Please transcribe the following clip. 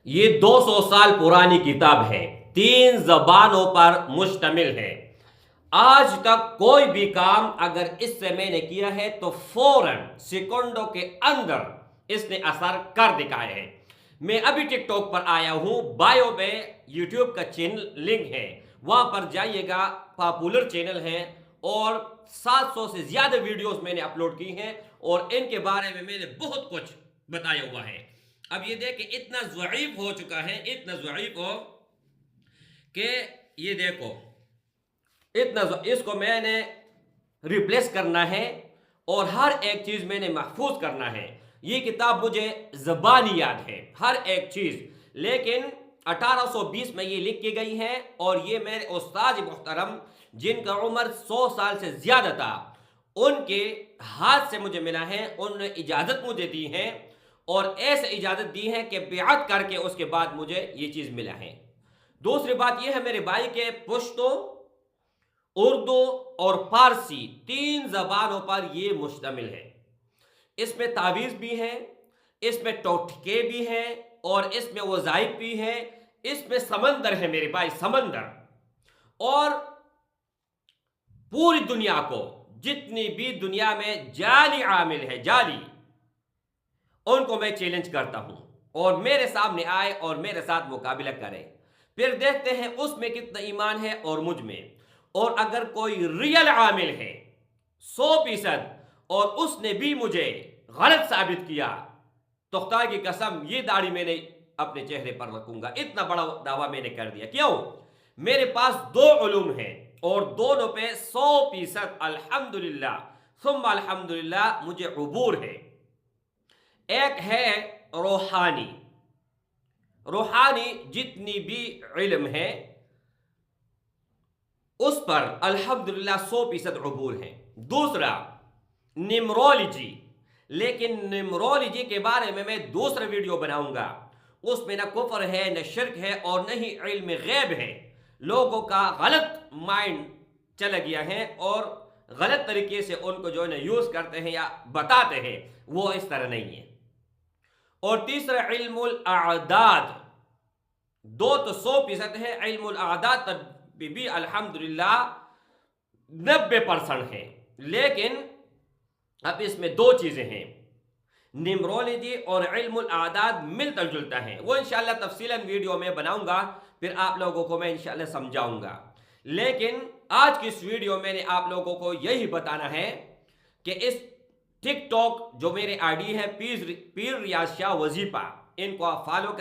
ये 200 साल पुरानी किताब है, 3 ज़बानों पर मुश्तमिल है। आज तक कोई भी काम अगर इससे मैंने किया है तो फ़ौरन सेकंडों के अंदर इसने असर कर दिखाया है। मैं अभी टिकटॉक पर आया हूँ, बायो में यूट्यूब का चैनल लिंक है, वहाँ पर जाइएगा, पॉपुलर चैनल है और 700 से ज़्यादा वीडियोस मैंने अपलोड की हैं और इनके बारे में मैंने बहुत कुछ बताया हुआ है। अब ये देखें, इतना ज़ईफ़ हो चुका है, इतना ज़ईफ़ हो कि ये देखो, इतना इसको मैंने रिप्लेस करना है और हर एक चीज़ मैंने महफूज करना है। ये किताब मुझे ज़बानी याद है, हर एक चीज़, लेकिन 1820 में ये लिख की गई है और ये मेरे उस्ताद मोहतरम जिनका उम्र 100 साल से ज़्यादा था, उनके हाथ से मुझे मिला है। उन्होंने इजाज़त मुझे दी है और ऐसे इजाज़त दी है कि बेअत करके उसके बाद मुझे ये चीज़ मिला है। दूसरी बात यह है मेरे भाई के पुश्तो, उर्दू और फारसी 3 ज़बानों पर ये मुश्तमिल है। इसमें तावीज़ भी है, इसमें टोटके भी हैं और इसमें वज़ाइफ भी है, इसमें समंदर है मेरे भाई, समंदर। और पूरी दुनिया को, जितनी भी दुनिया में जाली आमिल है, जाली, उनको मैं चैलेंज करता हूं और मेरे सामने आए और मेरे साथ मुकाबला करें, फिर देखते हैं उसमें कितना ईमान है और मुझ में। और अगर कोई रियल आमिल है 100% और उसने भी मुझे गलत साबित किया तो खुदा की कसम ये दाढ़ी मैंने अपने चेहरे पर रखूंगा। इतना बड़ा दावा मैंने कर दिया। क्यों? मेरे पास 2 उलूम हैं और दोनों पे 100% अल्हम्दुलिल्लाह सुम्मा अल्हम्दुलिल्लाह मुझे उबूर है। एक है रूहानी, रूहानी जितनी भी इल्म है उस पर अल्हम्दुलिल्लाह 100% उबूर है। दूसरा निमरोलॉजी, लेकिन निमरोलॉजी के बारे में मैं दूसरा वीडियो बनाऊंगा। उसमें न कुफ्र है, न शिर्क है और न ही इल्म गैब है। लोगों का गलत माइंड चला गया है और गलत तरीके से उनको जो है ना यूज़ करते हैं या बताते हैं, वो इस तरह नहीं है। और तीसरा इल्मुल आदाद, 2 तो 100% है, इल्मुल आदाद तब भी अल्हम्दुलिल्लाह 90% है। लेकिन अब इसमें 2 चीज़ें हैं, निमरोलॉजी और इल्मुल आदाद मिलता जुलता है। वो इंशाल्लाह तफसीलन वीडियो में बनाऊंगा, फिर आप लोगों को मैं इंशाल्लाह समझाऊंगा। लेकिन आज की इस वीडियो में मैंने आप लोगों को यही बताना है कि इस टिकटॉक जो मेरे आईडी है पीर रियाज शाह वजीफा, इनको आप फॉलो कर